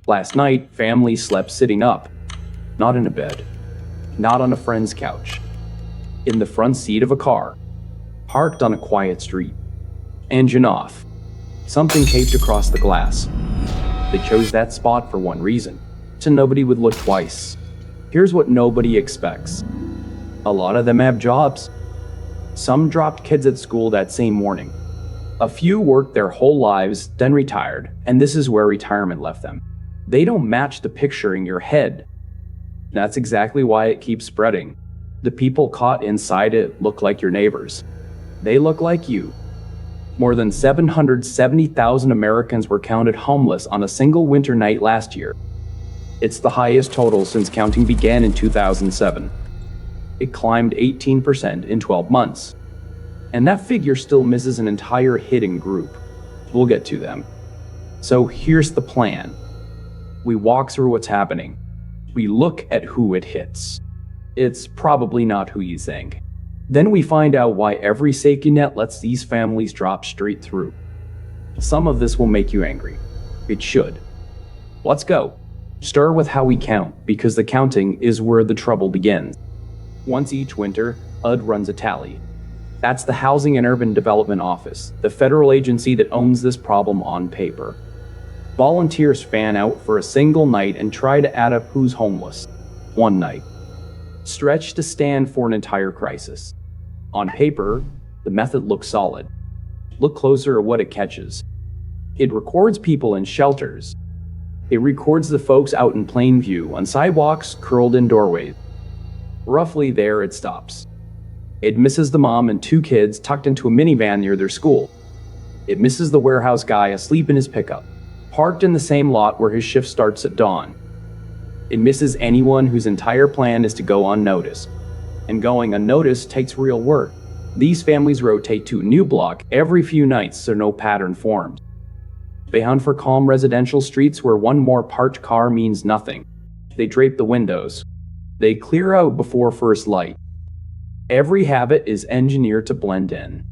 Last night, family slept sitting up, not in a bed, not on a friend's couch, in the front seat of a car, parked on a quiet street. Engine off. Something taped across the glass. They chose that spot for one reason, so nobody would look twice. Here's what nobody expects. A lot of them have jobs. Some dropped kids at school that same morning. A few worked their whole lives, then retired, and this is where retirement left them. They don't match the picture in your head. That's exactly why it keeps spreading. The people caught inside it look like your neighbors. They look like you. More than 770,000 Americans were counted homeless on a single winter night last year. It's the highest total since counting began in 2007. It climbed 18% in 12 months. And that figure still misses an entire hidden group. We'll get to them. So here's the plan. We walk through what's happening. We look at who it hits. It's probably not who you think. Then we find out why every safety net lets these families drop straight through. Some of this will make you angry. It should. Let's go. Start with how we count, because the counting is where the trouble begins. Once each winter, UD runs a tally. That's the Housing and Urban Development Office, the federal agency that owns this problem on paper. Volunteers fan out for a single night and try to add up who's homeless. One night. Stretched to stand for an entire crisis. On paper, the method looks solid. Look closer at what it catches. It records people in shelters. It records the folks out in plain view, on sidewalks, curled in doorways. Roughly there it stops. It misses the mom and two kids tucked into a minivan near their school. It misses the warehouse guy asleep in his pickup, parked in the same lot where his shift starts at dawn. It misses anyone whose entire plan is to go unnoticed. And going unnoticed takes real work. These families rotate to a new block every few nights so no pattern forms. They hunt for calm residential streets where one more parked car means nothing. They drape the windows. They clear out before first light. Every habit is engineered to blend in.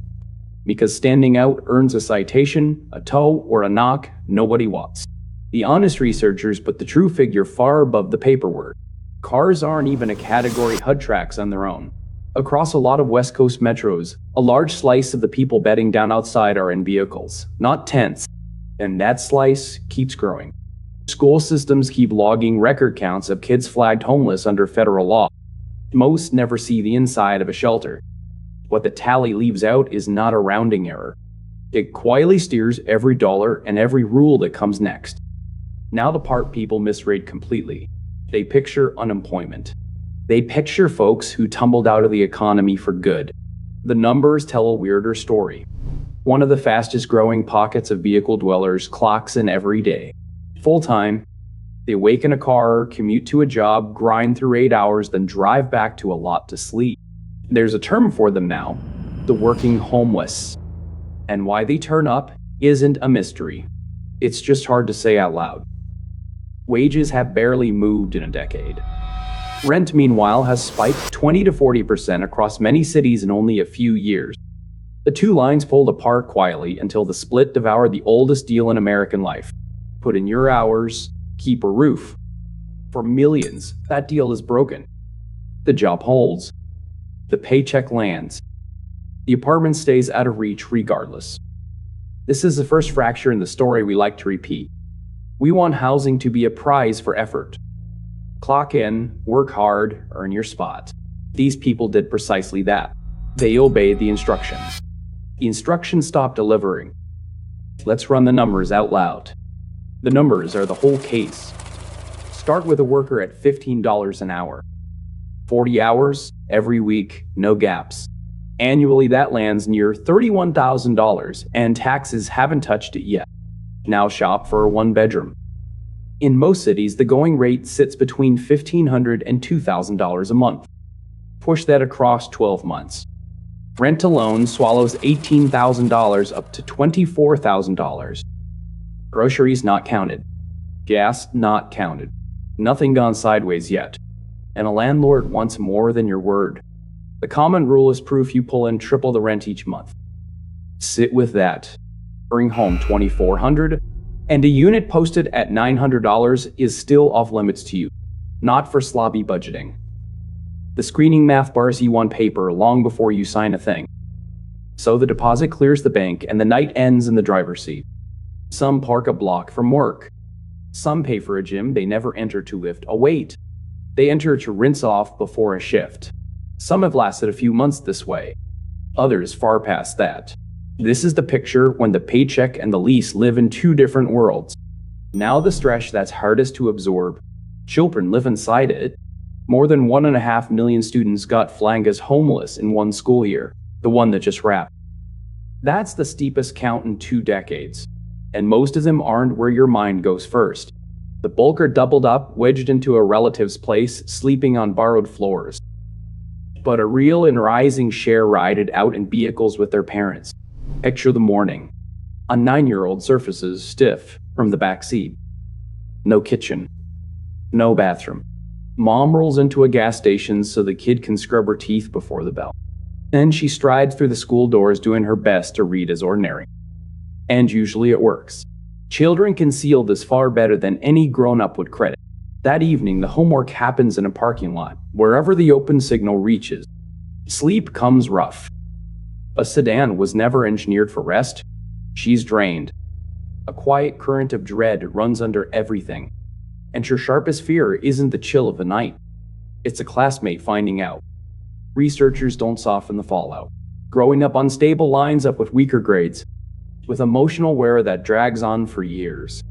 Because standing out earns a citation, a tow, or a knock nobody wants. The honest researchers put the true figure far above the paperwork. Cars aren't even a category HUD tracks on their own. Across a lot of West Coast metros, a large slice of the people bedding down outside are in vehicles, not tents. And that slice keeps growing. School systems keep logging record counts of kids flagged homeless under federal law. Most never see the inside of a shelter. What the tally leaves out is not a rounding error. It quietly steers every dollar and every rule that comes next. Now the part people misread completely. They picture unemployment. They picture folks who tumbled out of the economy for good. The numbers tell a weirder story. One of the fastest growing pockets of vehicle dwellers clocks in every day. Full-time, they wake in a car, commute to a job, grind through 8 hours, then drive back to a lot to sleep. There's a term for them now, the working homeless. And why they turn up isn't a mystery. It's just hard to say out loud. Wages have barely moved in a decade. Rent, meanwhile, has spiked 20 to 40% across many cities in only a few years. The two lines pulled apart quietly until the split devoured the oldest deal in American life. Put in your hours, keep a roof. For millions, that deal is broken. The job holds. The paycheck lands. The apartment stays out of reach regardless. This is the first fracture in the story we like to repeat. We want housing to be a prize for effort. Clock in, work hard, earn your spot. These people did precisely that. They obeyed the instructions. The instructions stopped delivering. Let's run the numbers out loud. The numbers are the whole case. Start with a worker at $15 an hour. 40 hours, every week, no gaps. Annually, that lands near $31,000, and taxes haven't touched it yet. Now shop for a one-bedroom. In most cities, the going rate sits between $1,500 and $2,000 a month. Push that across 12 months. Rent alone swallows $18,000 up to $24,000. Groceries not counted. Gas not counted. Nothing gone sideways yet. And a landlord wants more than your word. The common rule is proof you pull in triple the rent each month. Sit with that. Bring home $2,400, And a unit posted at $900 is still off limits to you, not for sloppy budgeting. The screening math bars you on paper long before you sign a thing. So the deposit clears the bank and the night ends in the driver's seat. Some park a block from work. Some pay for a gym they never enter to lift a weight. They enter to rinse off before a shift. Some have lasted a few months this way. Others far past that. This is the picture when the paycheck and the lease live in two different worlds. Now the stretch that's hardest to absorb. Children live inside it. More than 1.5 million students got flagged as homeless in one school year, the one that just wrapped. That's the steepest count in 2 decades. And most of them aren't where your mind goes first. The bulk are doubled up, wedged into a relative's place, sleeping on borrowed floors. But a real and rising share ride it out in vehicles with their parents. Picture the morning. A 9-year-old surfaces stiff from the back seat. No kitchen. No bathroom. Mom rolls into a gas station so the kid can scrub her teeth before the bell. Then she strides through the school doors doing her best to read as ordinary. And usually it works. Children conceal this far better than any grown-up would credit. That evening, the homework happens in a parking lot, wherever the open signal reaches. Sleep comes rough. A sedan was never engineered for rest. She's drained. A quiet current of dread runs under everything. And your sharpest fear isn't the chill of the night. It's a classmate finding out. Researchers don't soften the fallout. Growing up unstable lines up with weaker grades. With emotional wear that drags on for years.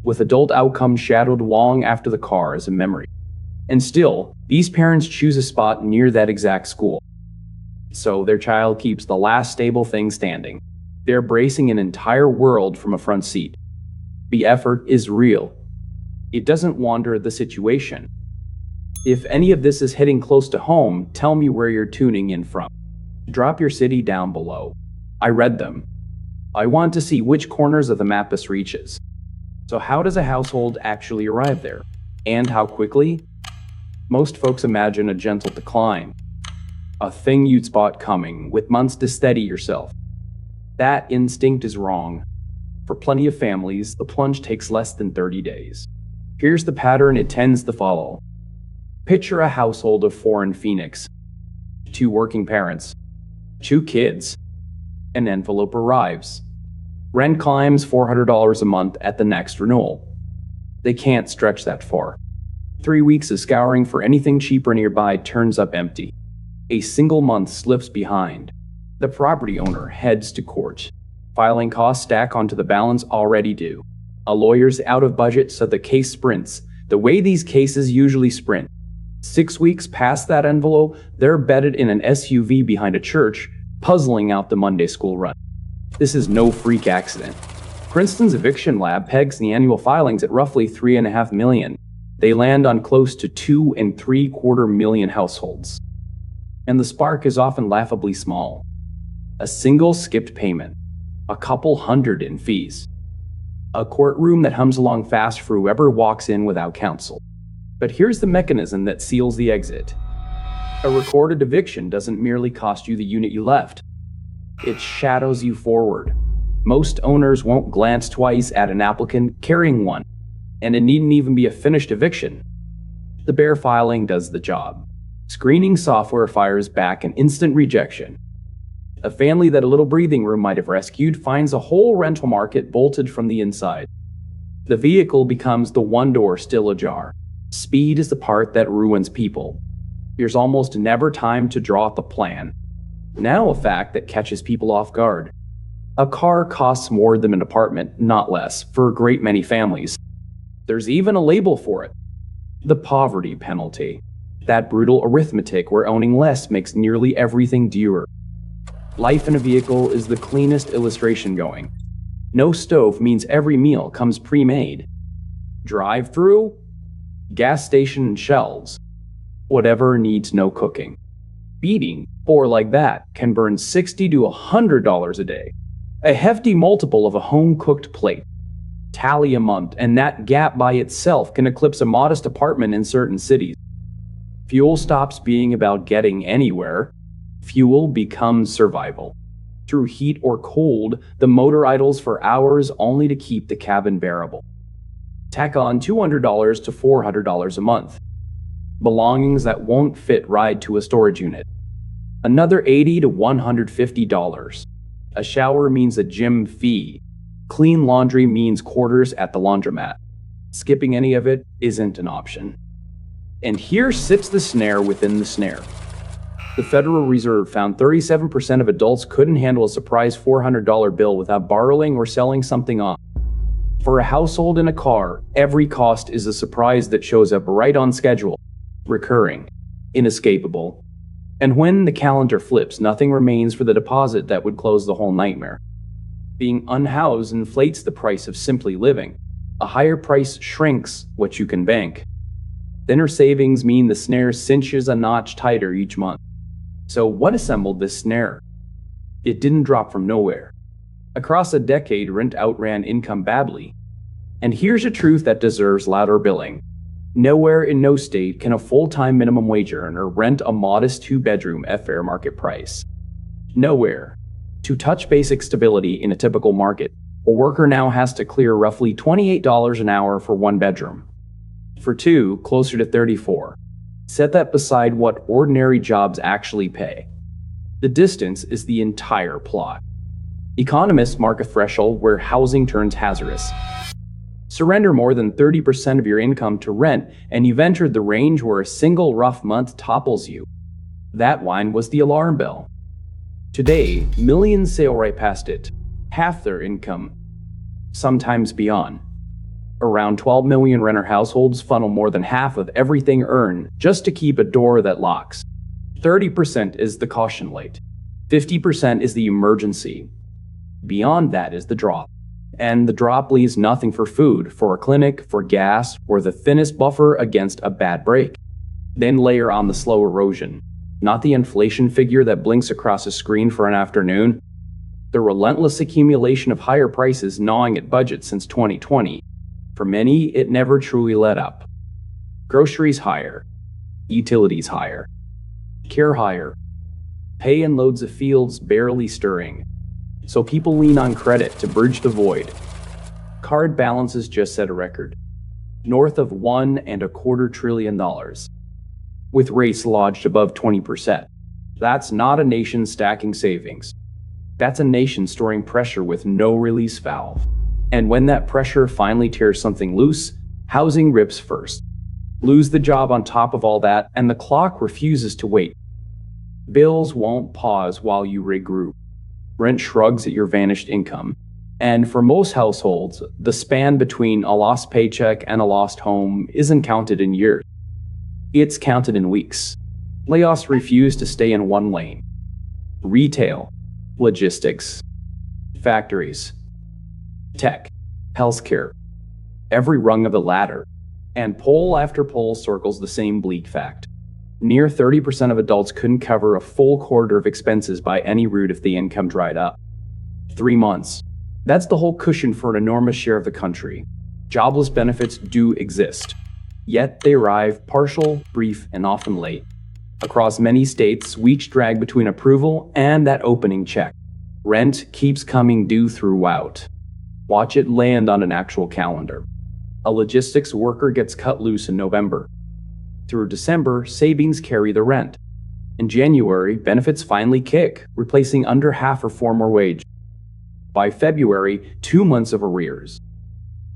With adult outcomes shadowed long after the car is a memory. And still, these parents choose a spot near that exact school. So their child keeps the last stable thing standing. They're bracing an entire world from a front seat. The effort is real. It doesn't wander the situation. If any of this is hitting close to home, tell me where you're tuning in from. Drop your city down below. I read them. I want to see which corners of the map this reaches. So how does a household actually arrive there? And how quickly? Most folks imagine a gentle decline. A thing you'd spot coming, with months to steady yourself. That instinct is wrong. For plenty of families, the plunge takes less than 30 days. Here's the pattern it tends to follow. Picture a household of 4 in Phoenix. 2 working parents. 2 kids. An envelope arrives. Rent climbs $400 a month at the next renewal. They can't stretch that far. 3 weeks of scouring for anything cheaper nearby turns up empty. A single month slips behind. The property owner heads to court. Filing costs stack onto the balance already due. A lawyer's out of budget, so the case sprints, the way these cases usually sprint. 6 weeks past that envelope, they're bedded in an SUV behind a church, puzzling out the Monday school run. This is no freak accident. Princeton's eviction lab pegs the annual filings at roughly 3.5 million. They land on close to 2.75 million households. And the spark is often laughably small. A single skipped payment. A couple hundred in fees. A courtroom that hums along fast for whoever walks in without counsel. But here's the mechanism that seals the exit. A recorded eviction doesn't merely cost you the unit you left. It shadows you forward. Most owners won't glance twice at an applicant carrying one, and it needn't even be a finished eviction. The bare filing does the job. Screening software fires back an instant rejection. A family that a little breathing room might have rescued finds a whole rental market bolted from the inside. The vehicle becomes the one door still ajar. Speed is the part that ruins people. There's almost never time to draw up a plan. Now a fact that catches people off guard. A car costs more than an apartment, not less, for a great many families. There's even a label for it. The poverty penalty. That brutal arithmetic where owning less makes nearly everything dearer. Life in a vehicle is the cleanest illustration going. No stove means every meal comes pre-made. Drive-through? Gas station and shelves. Whatever needs no cooking. Feeding, or like that, can burn $60 to $100 a day. A hefty multiple of a home-cooked plate. Tally a month, and that gap by itself can eclipse a modest apartment in certain cities. Fuel stops being about getting anywhere. Fuel becomes survival. Through heat or cold, the motor idles for hours only to keep the cabin bearable. Tack on $200 to $400 a month. Belongings that won't fit ride to a storage unit. Another $80 to $150. A shower means a gym fee. Clean laundry means quarters at the laundromat. Skipping any of it isn't an option. And here sits the snare within the snare. The Federal Reserve found 37% of adults couldn't handle a surprise $400 bill without borrowing or selling something off. For a household in a car, every cost is a surprise that shows up right on schedule, recurring, inescapable. And when the calendar flips, nothing remains for the deposit that would close the whole nightmare. Being unhoused inflates the price of simply living. A higher price shrinks what you can bank. Thinner savings mean the snare cinches a notch tighter each month. So what assembled this snare? It didn't drop from nowhere. Across a decade, rent outran income badly. And here's a truth that deserves louder billing. Nowhere in no state can a full-time minimum wage earner rent a modest two-bedroom at fair market price. Nowhere. To touch basic stability in a typical market, a worker now has to clear roughly $28 an hour for one bedroom. For two, closer to $34. Set that beside what ordinary jobs actually pay. The distance is the entire plot. Economists mark a threshold where housing turns hazardous. Surrender more than 30% of your income to rent, and you've entered the range where a single rough month topples you. That line was the alarm bell. Today, millions sail right past it, half their income, sometimes beyond. Around 12 million renter households funnel more than half of everything earned just to keep a door that locks. 30% is the caution light. 50% is the emergency. Beyond that is the drop. And the drop leaves nothing for food, for a clinic, for gas, or the thinnest buffer against a bad break. Then layer on the slow erosion. Not the inflation figure that blinks across a screen for an afternoon. The relentless accumulation of higher prices gnawing at budgets since 2020. For many, it never truly let up. Groceries higher. Utilities higher. Care higher. Pay in loads of fields barely stirring. So people lean on credit to bridge the void. Card balances just set a record. North of $1.25 trillion. With rates lodged above 20%. That's not a nation stacking savings. That's a nation storing pressure with no release valve. And when that pressure finally tears something loose, housing rips first. Lose the job on top of all that, and the clock refuses to wait. Bills won't pause while you regroup. Rent shrugs at your vanished income. And for most households, the span between a lost paycheck and a lost home isn't counted in years. It's counted in weeks. Layoffs refuse to stay in one lane. Retail, logistics, factories, tech, healthcare, every rung of the ladder. And poll after poll circles the same bleak fact. Near 30% of adults couldn't cover a full quarter of expenses by any route if the income dried up. 3 months. That's the whole cushion for an enormous share of the country. Jobless benefits do exist. Yet they arrive partial, brief, and often late. Across many states, weeks drag between approval and that opening check. Rent keeps coming due throughout. Watch it land on an actual calendar. A logistics worker gets cut loose in November. Through December, savings carry the rent. In January, benefits finally kick, replacing under half her former wage. By February, 2 months of arrears.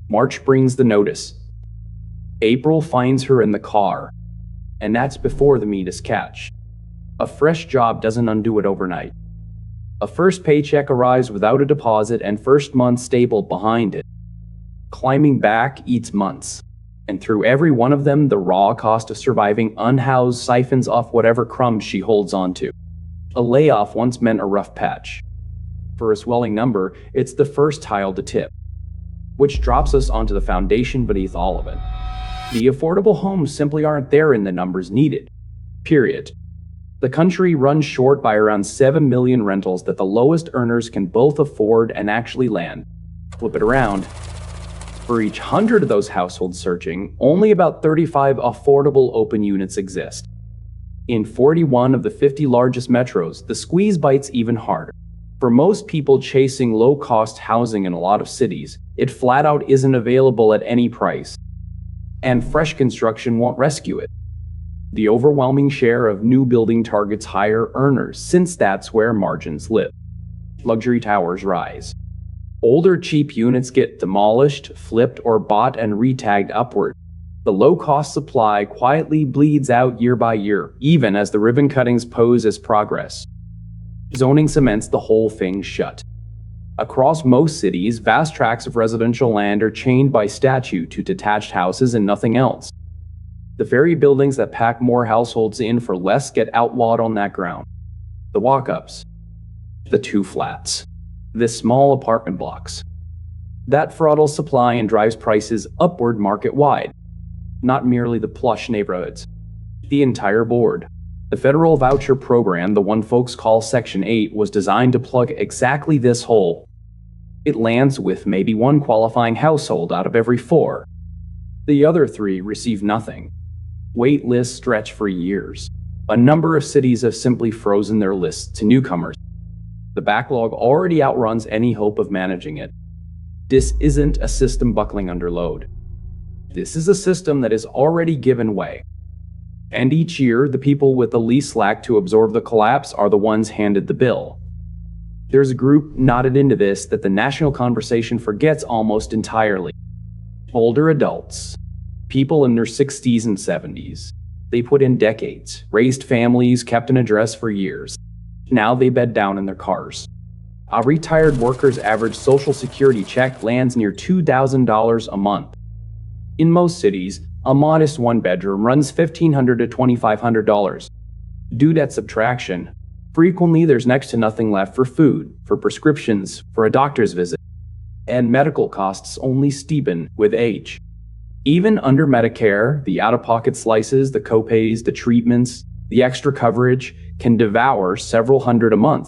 March brings the notice. April finds her in the car. And that's before the meat is catch. A fresh job doesn't undo it overnight. A first paycheck arrives without a deposit and first month stable behind it. Climbing back eats months. And through every one of them, the raw cost of surviving unhoused siphons off whatever crumbs she holds onto. A layoff once meant a rough patch. For a swelling number, it's the first tile to tip, which drops us onto the foundation beneath all of it. The affordable homes simply aren't there in the numbers needed. Period. The country runs short by around 7 million rentals that the lowest earners can both afford and actually land. Flip it around. For each 100 of those households searching, only about 35 affordable open units exist. In 41 of the 50 largest metros, the squeeze bites even harder. For most people chasing low-cost housing in a lot of cities, it flat out isn't available at any price, and fresh construction won't rescue it. The overwhelming share of new building targets higher earners, since that's where margins live. Luxury towers rise. Older cheap units get demolished, flipped, or bought and retagged upward. The low-cost supply quietly bleeds out year by year, even as the ribbon cuttings pose as progress. Zoning cements the whole thing shut. Across most cities, vast tracts of residential land are chained by statute to detached houses and nothing else. The very buildings that pack more households in for less get outlawed on that ground. The walk-ups. The two flats. The small apartment blocks. That throttles supply and drives prices upward market-wide. Not merely the plush neighborhoods. The entire board. The federal voucher program, the one folks call Section 8, was designed to plug exactly this hole. It lands with maybe one qualifying household out of every 4. The other 3 receive nothing. Wait lists stretch for years. A number of cities have simply frozen their lists to newcomers. The backlog already outruns any hope of managing it. This isn't a system buckling under load. This is a system that has already given way. And each year, the people with the least slack to absorb the collapse are the ones handed the bill. There's a group knotted into this that the national conversation forgets almost entirely. Older adults. People in their 60s and 70s. They put in decades, raised families, kept an address for years. Now they bed down in their cars. A retired worker's average Social Security check lands near $2,000 a month. In most cities, a modest one-bedroom runs $1,500 to $2,500. Do that subtraction. Frequently, there's next to nothing left for food, for prescriptions, for a doctor's visit. And medical costs only steepen with age. Even under Medicare, the out-of-pocket slices, the copays, the treatments, the extra coverage can devour several hundred a month.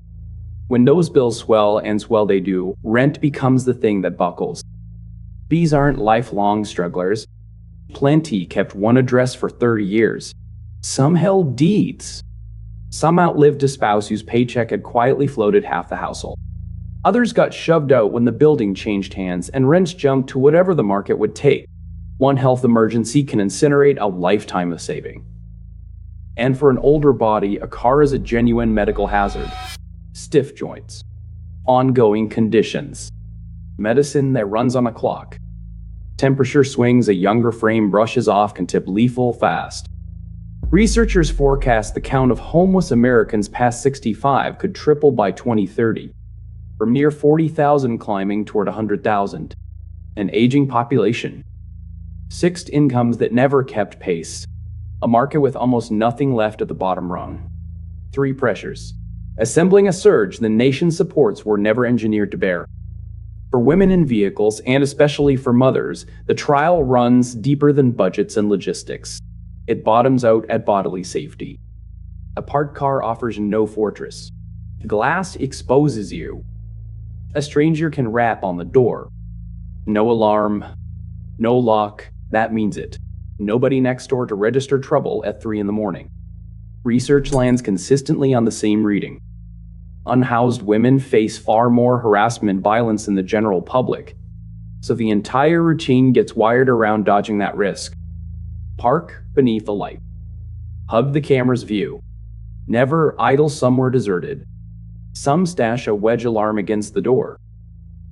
When those bills swell, and swell they do, rent becomes the thing that buckles. These aren't lifelong strugglers. Plenty kept one address for 30 years. Some held deeds. Some outlived a spouse whose paycheck had quietly floated half the household. Others got shoved out when the building changed hands and rents jumped to whatever the market would take. One health emergency can incinerate a lifetime of saving. And for an older body, a car is a genuine medical hazard. Stiff joints. Ongoing conditions. Medicine that runs on a clock. Temperature swings a younger frame brushes off can tip lethal fast. Researchers forecast the count of homeless Americans past 65 could triple by 2030, from near 40,000 climbing toward 100,000. An aging population. Fixed incomes that never kept pace. A market with almost nothing left at the bottom rung. 3 pressures. Assembling a surge the nation's supports were never engineered to bear. For women in vehicles, and especially for mothers, the trial runs deeper than budgets and logistics. It bottoms out at bodily safety. A parked car offers no fortress. Glass exposes you. A stranger can rap on the door. No alarm, no lock, that means it. Nobody next door to register trouble at 3 in the morning. Research lands consistently on the same reading. Unhoused women face far more harassment and violence than the general public, so the entire routine gets wired around dodging that risk. Park beneath a light. Hug the camera's view. Never idle somewhere deserted. Some stash a wedge alarm against the door.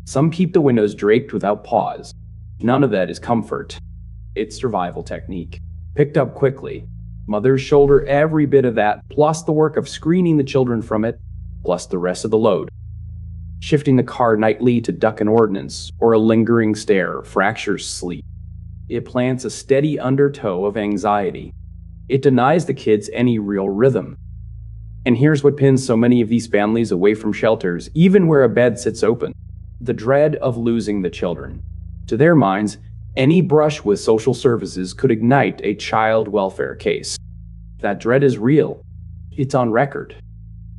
Some keep the windows draped without pause. None of that is comfort. It's survival technique. Picked up quickly. Mothers shoulder every bit of that, plus the work of screening the children from it, plus the rest of the load. Shifting the car nightly to duck an ordnance, or a lingering stare fractures sleep. It plants a steady undertow of anxiety. It denies the kids any real rhythm. And here's what pins so many of these families away from shelters, even where a bed sits open. The dread of losing the children. To their minds, any brush with social services could ignite a child welfare case. That dread is real. It's on record.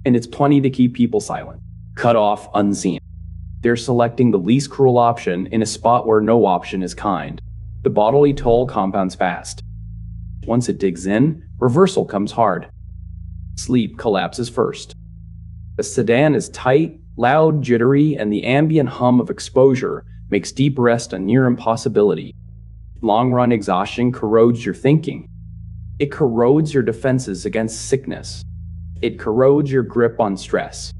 And it's plenty to keep people silent, cut off, unseen. They're selecting the least cruel option in a spot where no option is kind. The bodily toll compounds fast. Once it digs in, reversal comes hard. Sleep collapses first. The sedan is tight, Loud, jittery, and the ambient hum of exposure makes deep rest a near impossibility. Long-run exhaustion corrodes your thinking. It corrodes your defenses against sickness. It corrodes your grip on stress.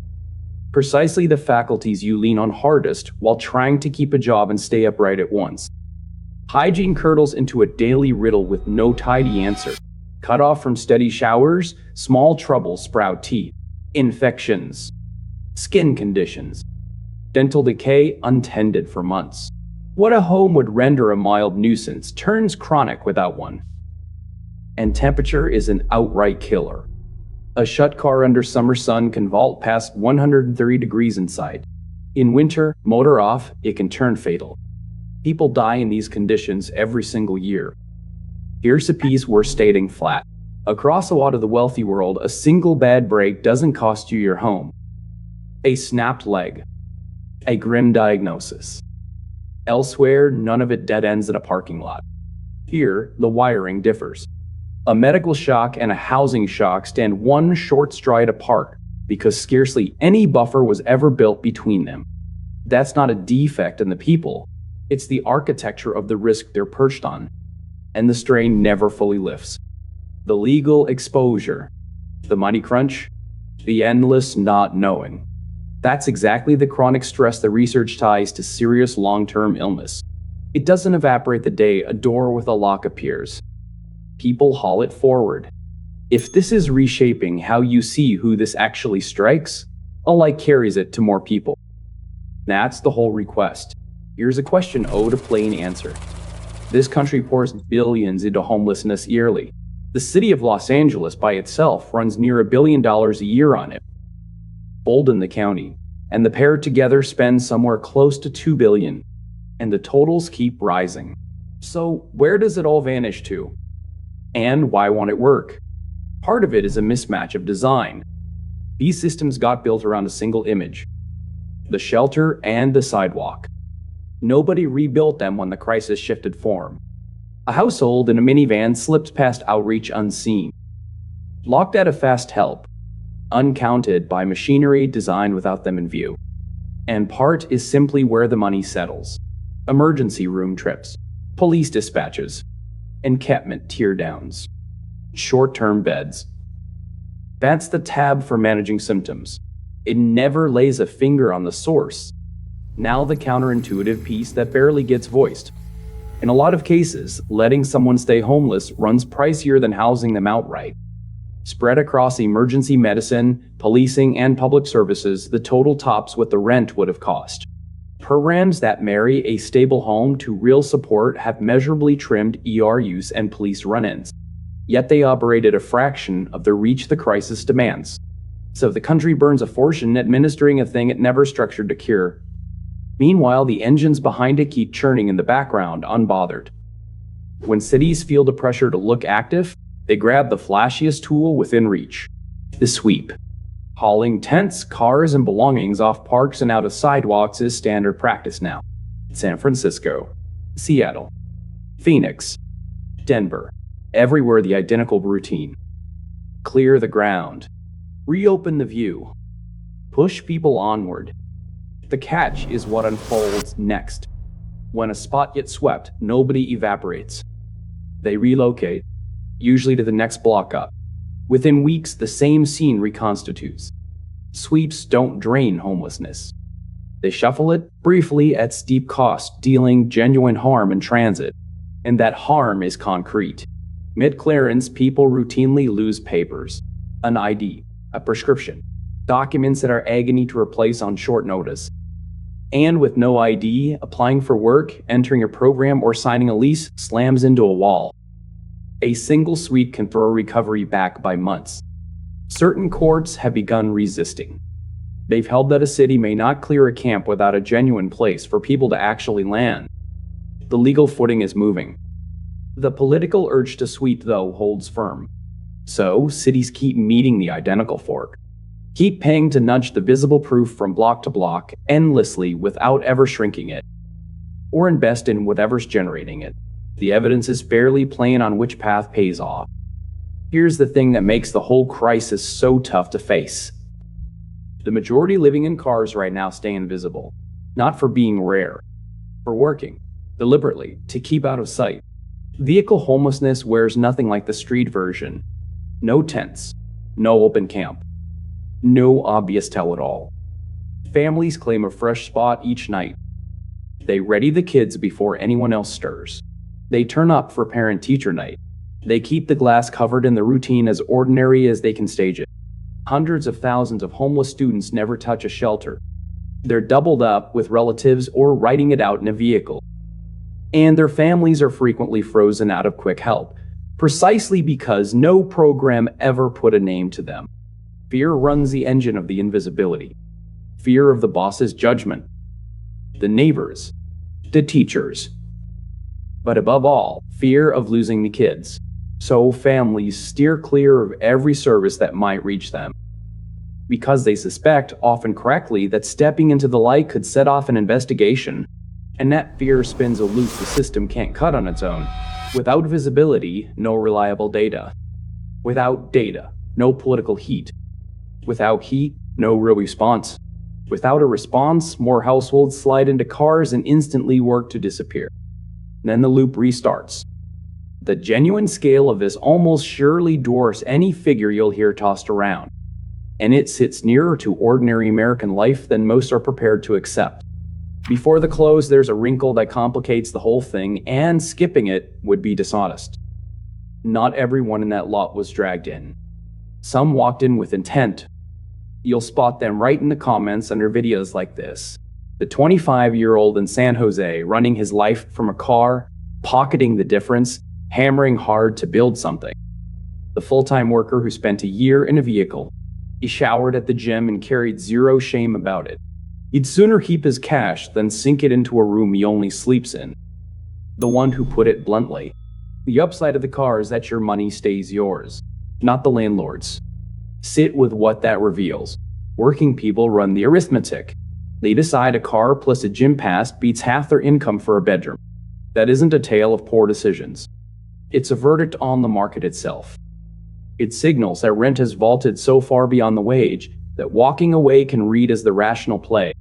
Precisely the faculties you lean on hardest while trying to keep a job and stay upright at once. Hygiene curdles into a daily riddle with no tidy answer. Cut off from steady showers, small troubles sprout teeth. Infections. Skin conditions. Dental decay untended for months. What a home would render a mild nuisance turns chronic without one. And temperature is an outright killer. A shut car under summer sun can vault past 130 degrees inside. In winter, motor off, it can turn fatal. People die in these conditions every single year. Here's a piece worth stating flat. Across a lot of the wealthy world, a single bad break doesn't cost you your home. A snapped leg. A grim diagnosis. Elsewhere, none of it dead ends in a parking lot. Here, the wiring differs. A medical shock and a housing shock stand one short stride apart because scarcely any buffer was ever built between them. That's not a defect in the people. It's the architecture of the risk they're perched on. And the strain never fully lifts. The legal exposure, the money crunch, the endless not knowing. That's exactly the chronic stress the research ties to serious long-term illness. It doesn't evaporate the day a door with a lock appears. People haul it forward. If this is reshaping how you see who this actually strikes, a light carries it to more people. That's the whole request. Here's a question owed a plain answer. This country pours billions into homelessness yearly. The city of Los Angeles by itself runs near $1 billion a year on it. Bolden the county, and the pair together spend somewhere close to $2 billion. And the totals keep rising. So where does it all vanish to? And why won't it work? Part of it is a mismatch of design. These systems got built around a single image: the shelter and the sidewalk. Nobody rebuilt them when the crisis shifted form. A household in a minivan slipped past outreach unseen. Locked out of fast help, uncounted by machinery designed without them in view. And part is simply where the money settles. Emergency room trips, police dispatches, encampment teardowns, short-term beds. That's the tab for managing symptoms. It never lays a finger on the source. Now the counterintuitive piece that barely gets voiced. In a lot of cases, letting someone stay homeless runs pricier than housing them outright. Spread across emergency medicine, policing, and public services, the total tops what the rent would have cost. Programs that marry a stable home to real support have measurably trimmed ER use and police run-ins. Yet they operate at a fraction of the reach the crisis demands. So the country burns a fortune administering a thing it never structured to cure. Meanwhile, the engines behind it keep churning in the background, unbothered. When cities feel the pressure to look active, they grab the flashiest tool within reach: the sweep. Hauling tents, cars, and belongings off parks and out of sidewalks is standard practice now. San Francisco, Seattle, Phoenix, Denver, everywhere the identical routine. Clear the ground. Reopen the view. Push people onward. The catch is what unfolds next. When a spot gets swept, nobody evaporates. They relocate, usually to the next block up. Within weeks, the same scene reconstitutes. Sweeps don't drain homelessness. They shuffle it briefly at steep cost, dealing genuine harm in transit. And that harm is concrete. Mid-clearance, people routinely lose papers, an ID, a prescription, documents that are agony to replace on short notice. And with no ID, applying for work, entering a program, or signing a lease slams into a wall. A single sweep can throw recovery back by months. Certain courts have begun resisting. They've held that a city may not clear a camp without a genuine place for people to actually land. The legal footing is moving. The political urge to sweep, though, holds firm. So, cities keep meeting the identical fork. Keep paying to nudge the visible proof from block to block endlessly without ever shrinking it. Or invest in whatever's generating it. The evidence is fairly plain on which path pays off. Here's the thing that makes the whole crisis so tough to face. The majority living in cars right now stay invisible, not for being rare, for working, deliberately, to keep out of sight. Vehicle homelessness wears nothing like the street version. No tents, no open camp, no obvious tell-it-all. Families claim a fresh spot each night. They ready the kids before anyone else stirs. They turn up for parent-teacher night. They keep the glass covered in the routine as ordinary as they can stage it. Hundreds of thousands of homeless students never touch a shelter. They're doubled up with relatives or riding it out in a vehicle. And their families are frequently frozen out of quick help, precisely because no program ever put a name to them. Fear runs the engine of the invisibility. Fear of the boss's judgment, the neighbors, the teachers. But above all, fear of losing the kids. So families steer clear of every service that might reach them. Because they suspect, often correctly, that stepping into the light could set off an investigation. And that fear spins a loop the system can't cut on its own. Without visibility, no reliable data. Without data, no political heat. Without heat, no real response. Without a response, more households slide into cars and instantly work to disappear. Then the loop restarts. The genuine scale of this almost surely dwarfs any figure you'll hear tossed around. And it sits nearer to ordinary American life than most are prepared to accept. Before the close, there's a wrinkle that complicates the whole thing, and skipping it would be dishonest. Not everyone in that lot was dragged in. Some walked in with intent. You'll spot them right in the comments under videos like this. The 25-year-old in San Jose running his life from a car, pocketing the difference, hammering hard to build something. The full-time worker who spent a year in a vehicle. He showered at the gym and carried zero shame about it. He'd sooner heap his cash than sink it into a room he only sleeps in. The one who put it bluntly. The upside of the car is that your money stays yours, not the landlord's. Sit with what that reveals. Working people run the arithmetic. They decide a car plus a gym pass beats half their income for a bedroom. That isn't a tale of poor decisions. It's a verdict on the market itself. It signals that rent has vaulted so far beyond the wage that walking away can read as the rational play.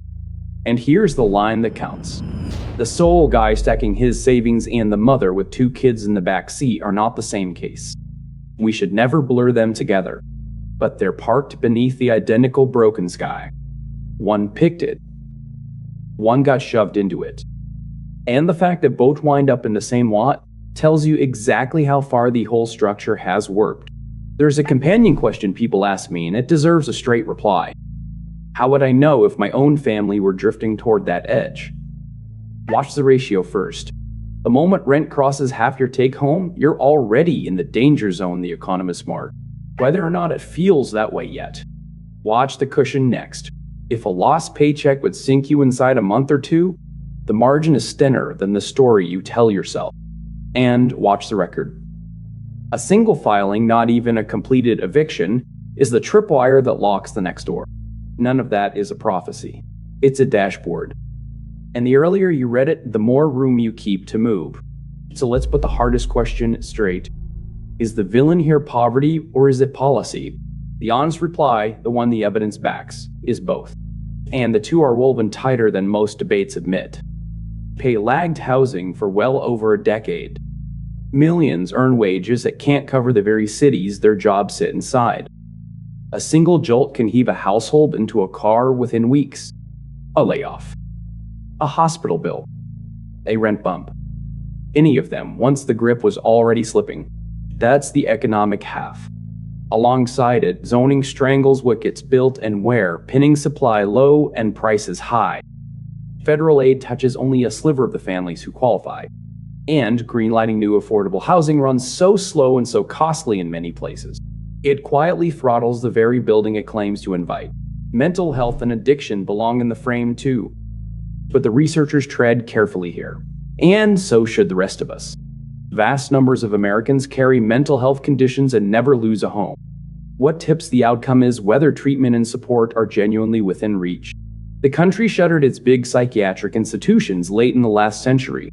And here's the line that counts. The sole guy stacking his savings and the mother with 2 kids in the back seat are not the same case. We should never blur them together. But they're parked beneath the identical broken sky. One picked it. One got shoved into it. And the fact that both wind up in the same lot tells you exactly how far the whole structure has warped. There's a companion question people ask me, and it deserves a straight reply. How would I know if my own family were drifting toward that edge? Watch the ratio first. The moment rent crosses half your take-home, you're already in the danger zone the economists mark, whether or not it feels that way yet. Watch the cushion next. If a lost paycheck would sink you inside a month or two, the margin is thinner than the story you tell yourself. And watch the record. A single filing, not even a completed eviction, is the tripwire that locks the next door. None of that is a prophecy. It's a dashboard. And the earlier you read it, the more room you keep to move. So let's put the hardest question straight. Is the villain here poverty or is it policy? The honest reply, the one the evidence backs, is both. And the two are woven tighter than most debates admit. Pay lagged housing for well over a decade. Millions earn wages that can't cover the very cities their jobs sit inside. A single jolt can heave a household into a car within weeks. A layoff. A hospital bill. A rent bump. Any of them once the grip was already slipping. That's the economic half. Alongside it, zoning strangles what gets built and where, pinning supply low and prices high. Federal aid touches only a sliver of the families who qualify. And greenlighting new affordable housing runs so slow and so costly in many places. It quietly throttles the very building it claims to invite. Mental health and addiction belong in the frame too. But the researchers tread carefully here. And so should the rest of us. Vast numbers of Americans carry mental health conditions and never lose a home. What tips the outcome is whether treatment and support are genuinely within reach. The country shuttered its big psychiatric institutions late in the last century.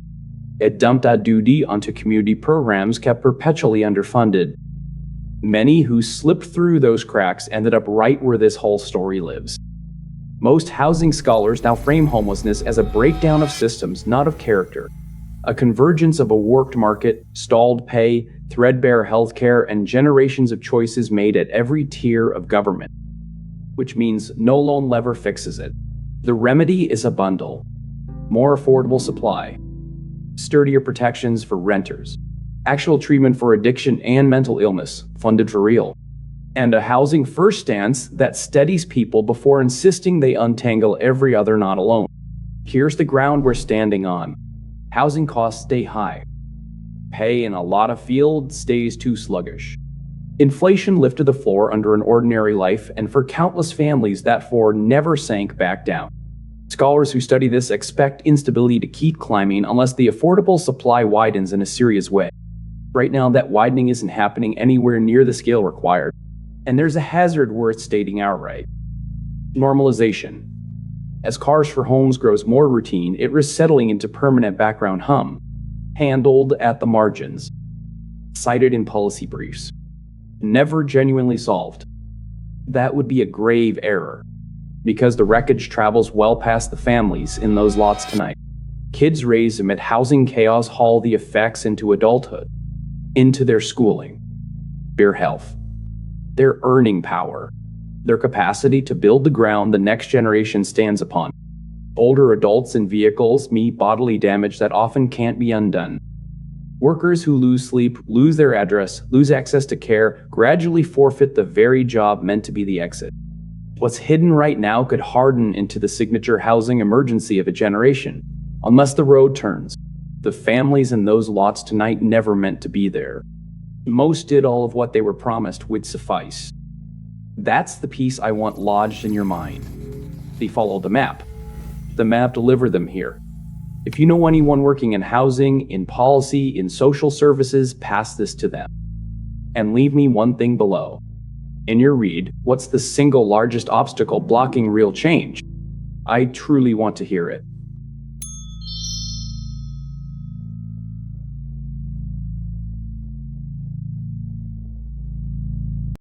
It dumped that duty onto community programs kept perpetually underfunded. Many who slipped through those cracks ended up right where this whole story lives. Most housing scholars now frame homelessness as a breakdown of systems, not of character. A convergence of a warped market, stalled pay, threadbare healthcare, and generations of choices made at every tier of government. Which means no lone lever fixes it. The remedy is a bundle. More affordable supply, sturdier protections for renters, actual treatment for addiction and mental illness, funded for real, and a housing first stance that steadies people before insisting they untangle every other knot alone. Here's the ground we're standing on. Housing costs stay high. Pay in a lot of fields stays too sluggish. Inflation lifted the floor under an ordinary life, and for countless families that floor never sank back down. Scholars who study this expect instability to keep climbing unless the affordable supply widens in a serious way. Right now, that widening isn't happening anywhere near the scale required, and there's a hazard worth stating outright. Normalization. As cars for homes grows more routine, it risks settling into permanent background hum, handled at the margins, cited in policy briefs, never genuinely solved. That would be a grave error, because the wreckage travels well past the families in those lots tonight. Kids raised amid housing chaos haul the effects into adulthood, into their schooling, their health, their earning power, their capacity to build the ground the next generation stands upon. Older adults in vehicles meet bodily damage that often can't be undone. Workers who lose sleep, lose their address, lose access to care, gradually forfeit the very job meant to be the exit. What's hidden right now could harden into the signature housing emergency of a generation, unless the road turns. The families in those lots tonight never meant to be there. Most did all of what they were promised would suffice. That's the piece I want lodged in your mind. They followed the map. The map delivered them here. If you know anyone working in housing, in policy, in social services, pass this to them. And leave me one thing below. In your read, what's the single largest obstacle blocking real change? I truly want to hear it.